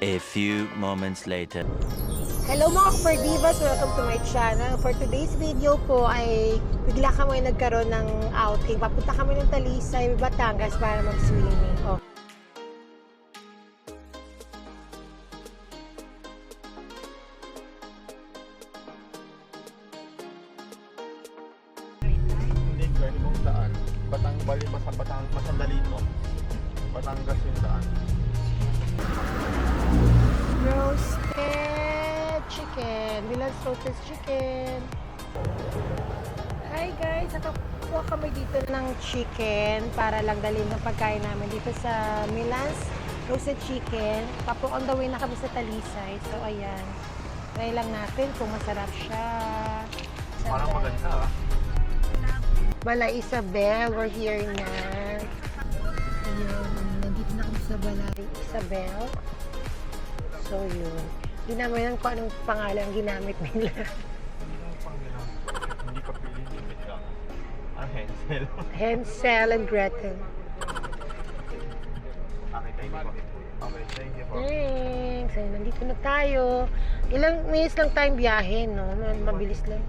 A few moments later. Hello mga Kapardivas! Welcome to my channel. For today's video po ay bigla kami nagkaroon ng outing. Papunta kami ng Talisay, Batangas para mag-swimming. Oh. Hindi, pwede mong daan. Bali, Masandalito. Batangas yung daan. Roasted chicken. Milan's roasted chicken. Hi guys! Nakakuha kami dito ng chicken para lang dalhin ng pagkain namin dito sa Milan's roasted chicken. Papo on the way na kami sa Talisay. So ayan. Try lang natin kung masarap siya. Parang maganda ah. Balay Isabel, we're here na. Ayun, nandito na kami sa Balay Isabel. So yun. Hindi naman yan kung anong pangalan ginamit nila. Hindi ka piling limit ka. Ang Hensel. Hansel and Gretel. Okay, thank you po. Okay, thank you po. Thanks. Ayun, nandito na tayo. Ilang minutes lang tayong biyahe, no? Mabilis lang.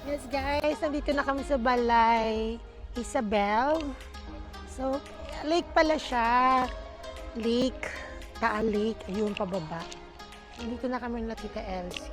Yes guys, nandito na kami sa Balay Isabel. So, lake pala siya. Lake, Taal Lake, ayun pababa. Nandito na kami na Tita Elsie.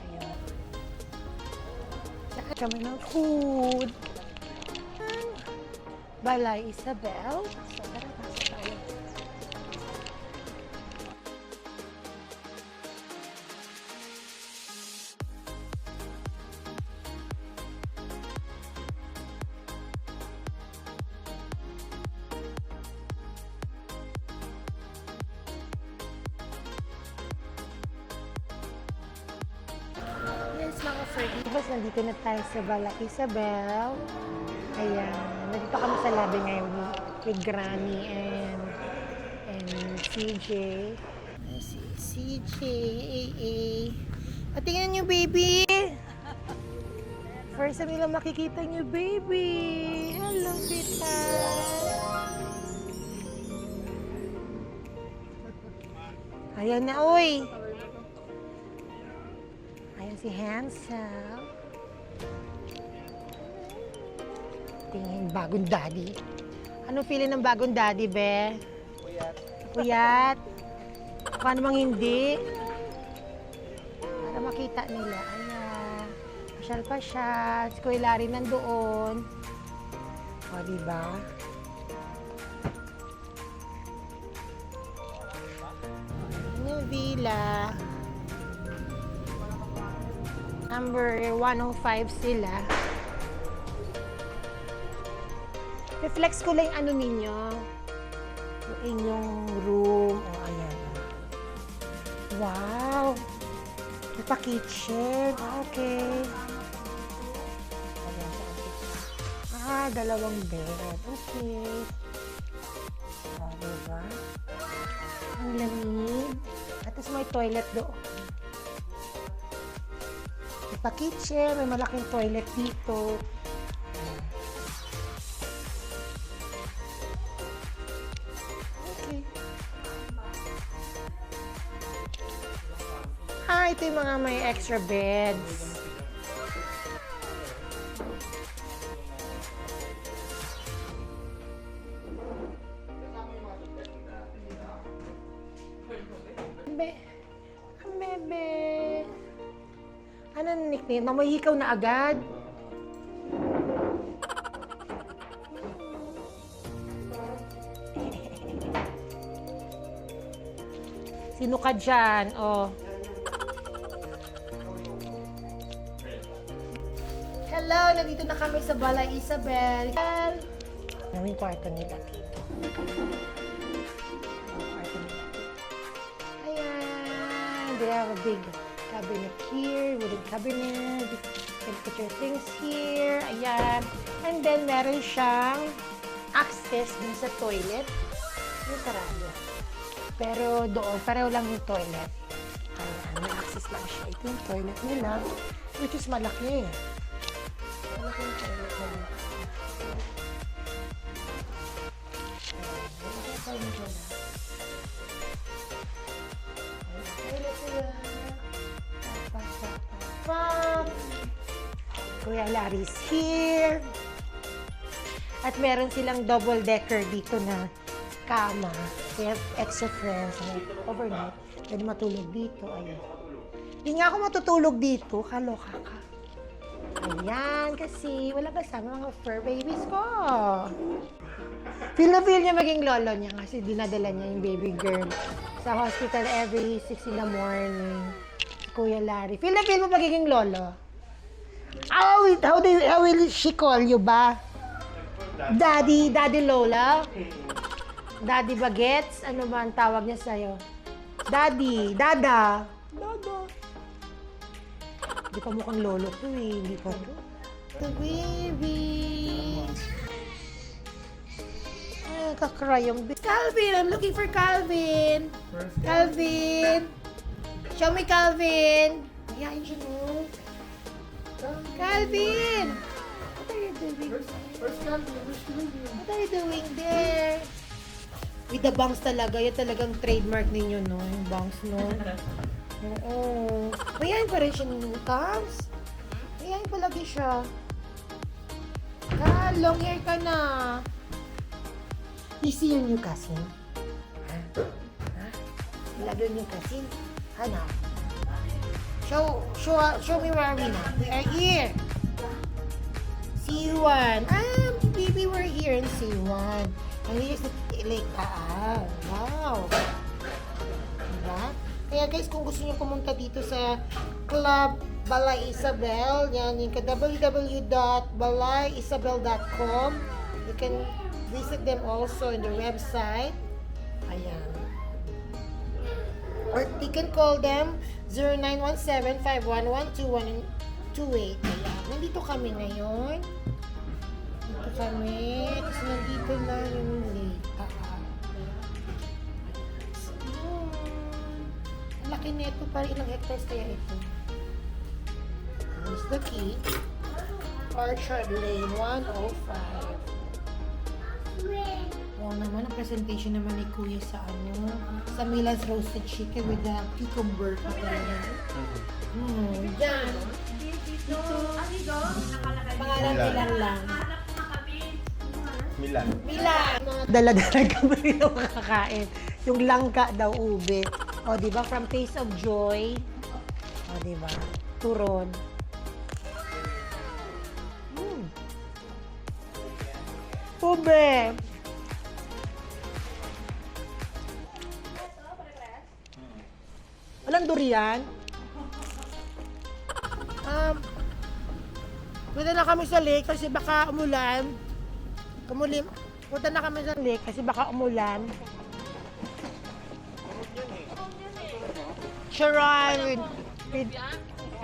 Ayun. Saan kami ng food? Balay Isabel. So, tara, pasok tayo. Yes, mga Ferdivas, nandito na tayo sa Balay Isabel. Ayan, nandito kami sa lobby ngayon with Granny and CJ. Si CJ, AA. Patingnan niyo, baby! First time nila makikita niyo, baby! Hello, tita! Ayan na, oy! Ayan si Hansel. Tingin, bagong daddy. Anong feeling ng bagong daddy, be? Puyat. Puyat? Paano mang hindi? Para makita nila. Ayan. Pasyal-pasyal. Si Kuya Larry nandoon. O, diba? Ayan yung villa. Number 105 sila. Reflex ko lang yung ano ninyo. Yung inyong room. O, ayan. Wow! May pa-kitchen. Okay. Ayan, sa kitchen. Dalawang bed. Okay. O, diba? Ang lamig. At tapos may toilet doon. May pa-kitchen. May malaking toilet dito. Ito yung mga may extra beds. Ang bebe. Ano ang nickname? Mamahikaw na agad? Sino ka dyan? Oh. Hello! Nandito na kami sa Balay Isabel. Ano yung kwarto nila dito? Ayan! They have a big cabinet here, wooden cabinet. You can put your things here. Ayan. And then, meron siyang access dun sa toilet. Yung sarado. Pero doon, pareho lang yung toilet. Ayan, may access lang siya. Ito yung toilet nila, which is malaki. Malaki yung toilet nila. Kuya Larry's here. At meron silang double-decker dito na kama. Kaya extra friends. Overnight. Pwede matulog dito. Ayan. Hindi nga ako matutulog dito. Kaloka ka. Ayan, kasi wala kasama mga fur babies ko. Feel na feel niya maging lolo niya kasi dinadala niya yung baby girl sa hospital every 6 in the morning. Kuya Larry. Feel na feel mo magiging lolo? How will she call you ba? Daddy Lola? Daddy Bagets? Ano ba ang tawag niya sa'yo? Daddy, Dada. Dada. Hindi pa mukhang lolo ko eh. Hindi pa to. The baby. Ay, kakry yung baby. Calvin! I'm looking for Calvin! Calvin! Show me Calvin! Ayan siya mo. Calvin! What are you doing? What are you doing there? With the bangs talaga. Yan talagang trademark ninyo, no? Yung bangs, no? Oo. Mayayain pa rin siya ng bangs. Mayayain palagi siya. Long hair ka na. You see your new cousin? Ha? Ha? Lagi yung new cousin? Ano? Show me where are we now? We are here. C1. Baby, we're here in C1. And here's the lake. Wow. Diba? Kaya guys, kung gusto niyo pumunta dito sa Club Balay Isabel, yan yung www.balaisabel.com. You can visit them also in the website. Ayan. Or you can call them 0917-511-2128. Ayan. Nandito kami ngayon. Dito kami. Kasi nandito na yung lake. Laki nito, parang ilang hectares kaya ito. Here's the key. Orchard Lane 105. Wow naman, ang presentation naman ni Kuya sa sa Milan's Roasted Chicken with the cucumber. Yan. Dito. Pangalan Milan lang. Milan. Dala-dala kami rin yung makakain. Yung langka daw, ube. O, di ba? From Taste of Joy. O, di ba? Turon. Ube. Walang durian. Punta na kami sa lake kasi baka umulan. Punta na kami sa lake kasi baka umulan. Sharon.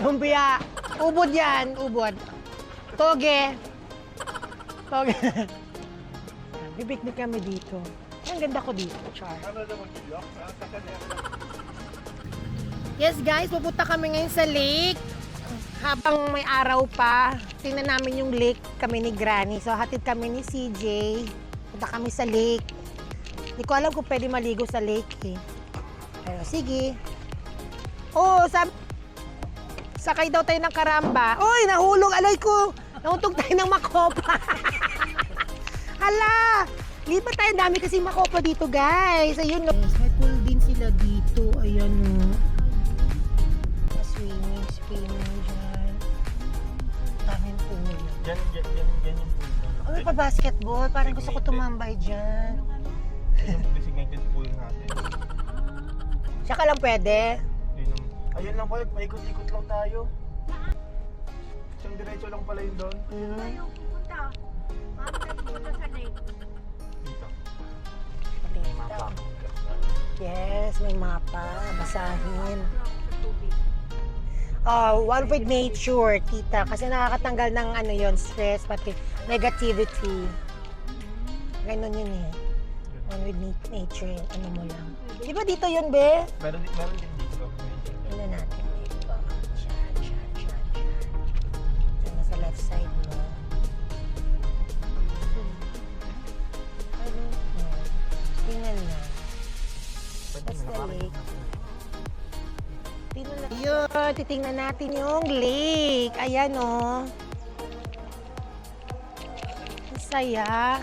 Lumpia. Ubod yan. Ubod. Toge. Toge. Bibiknik kami dito. Ang ganda ko dito, Char. Yes guys, pupunta kami ngayon sa lake. Habang may araw pa, tingnan namin yung lake kami ni Granny. So hatid kami ni CJ. Punta kami sa lake. Hindi ko alam kung pwede maligo sa lake eh. Pero sige. Oh, sakay daw tayo ng karamba. Uy, nahulog, alay ko. Nahuntog tayo ng makopa. Hala! Lipat tayo, dami kasi makopa dito, guys. Ayun, no. May pool din sila dito. Ayan, no. Swimming dyan. Daming pool. Yan yung pool. Ay, pa-basketball. Parang gusto ko tumambay dyan. Yan yung designated pool natin. Siya ka lang pwede. Ayun lang pala, paikot-ikot lang tayo. Siyang diretso lang pala yun doon. Ayaw pupunta. Mami na pupunta sa lake. Dito. Dito. Yes, may mapa. Basahin. Sa tubig. One with nature, tita. Kasi nakakatanggal ng ano yon, stress, pati negativity. Ganon yun eh. One with nature, ano mo lang. Di ba dito yun, be? Meron din dito. Tingnan natin dito. Diyan. Diyan na sa left side mo. I don't know. Tingnan na. That's the lake. Tingnan na. Yun, titingnan natin yung lake. Ayan, oh. saya.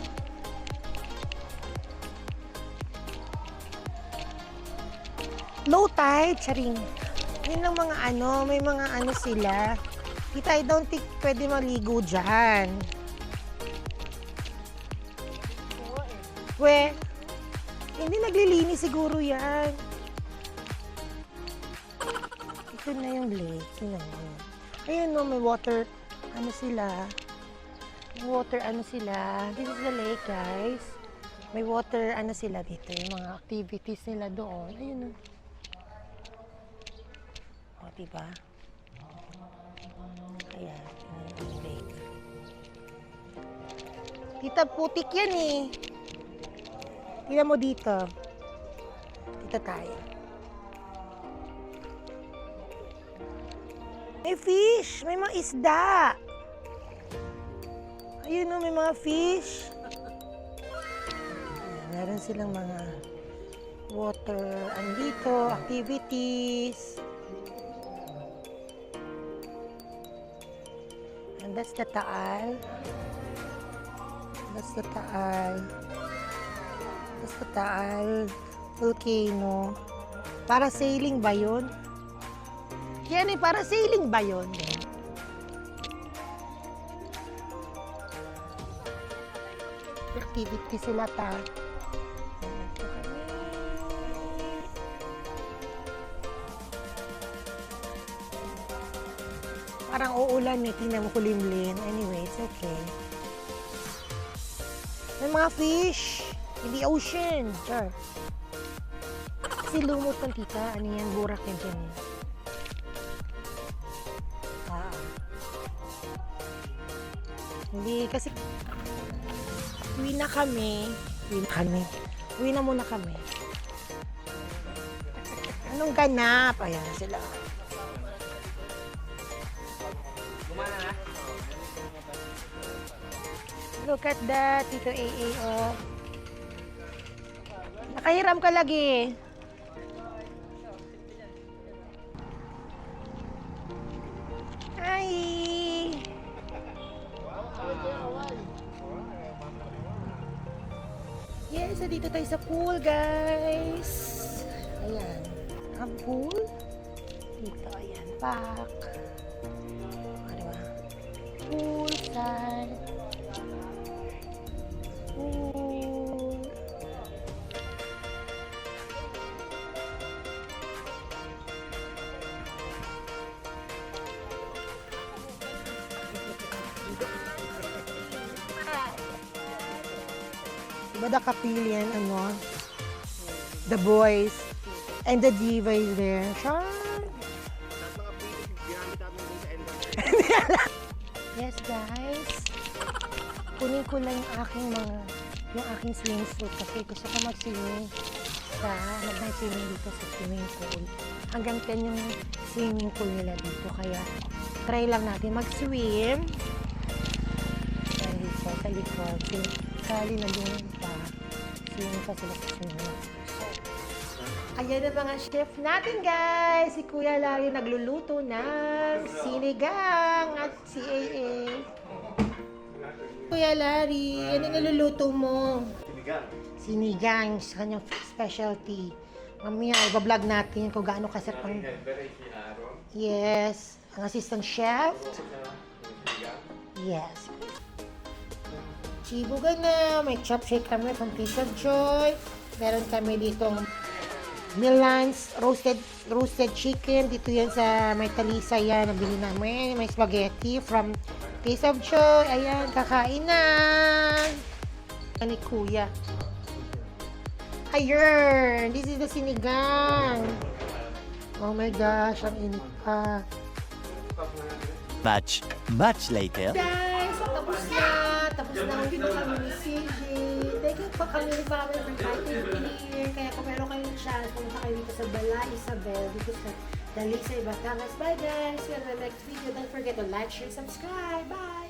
Low tide, charing. Yun lang mga ano, may mga ano sila. Kita, I don't think pwede maligo dyan. We, hindi naglilinis siguro yan. Ito na yung lake. Tingnan mo. Ayun no, may water, ano sila. May water, ano sila. This is the lake, guys. May water, ano sila dito. Yung mga activities nila doon. Ayun no. O, diba? Ayan, yung lake. Tita, putik yan eh. Tingnan mo dito. Dito tayo. May fish! May mga isda! Ayun o, may mga fish. Ayan, meron silang mga water, andito, activities. And that's the Taal. That's the Taal. That's the Taal volcano. Para sailing ba yun? Yan eh, para sailing ba yun? Activity sila ta. Parang uulan eh, tingnan mo kulimlim. Anyway, it's okay. May mga fish in the ocean. Sure. Kasi lumot ng tita. Ano yan? Burak yan dyan eh. Hindi, kasi uwi na kami. Uwi na muna kami. Anong ganap? Ayan sila. Look at that, Tito AA, oh. Nakahiram ka lagi. Hi! Yes, so dito tayo sa pool, guys. Ayan. Ang pool. Dito, ayan. Park. Diba? Pool, sand. Pool. Diba the Kapilian, ano? The boys. And the diva is there. Char! Yes, guys. Kunin ko lang yung aking swimsuit kasi gusto ko mag-swimming dito sa swimming pool. Hanggang 10 yung swimming pool nila dito. Kaya try lang natin mag-swim. Dito, sa likod. Kali na doon pa. Swimming pa sila sa swimming. Ayan na mga chef natin, guys. Si Kuya Larry nagluluto ng sinigang at si AA. Kuya Larry, ano niluluto mo? Sinigang. Sinigang, sa kanyang specialty. Mamaya, iba-vlog natin kung gaano kasarap ang... Yes. Ang assistant chef. Yes. Chibugan na. May chop shake kami from Piece of Joy. Meron kami ditong Milan's roasted chicken. Dito yan sa may Talisa yan. Nabili namin. May spaghetti from Piece of Joy. Ayan, kakain na. Ni Kuya. Ayun, this is the sinigang. Oh my gosh, ang init pa. Much later. Guys, tapos na ang video kami ni CJ. Thank you pa kami ni Family for inviting me here. Kaya kung meron kayong chance, pumunta kayo dito sa Bala Isabel, dito sa Dalisay, Batangas. Bye guys! See you on the next video. Don't forget to like, share, subscribe. Bye!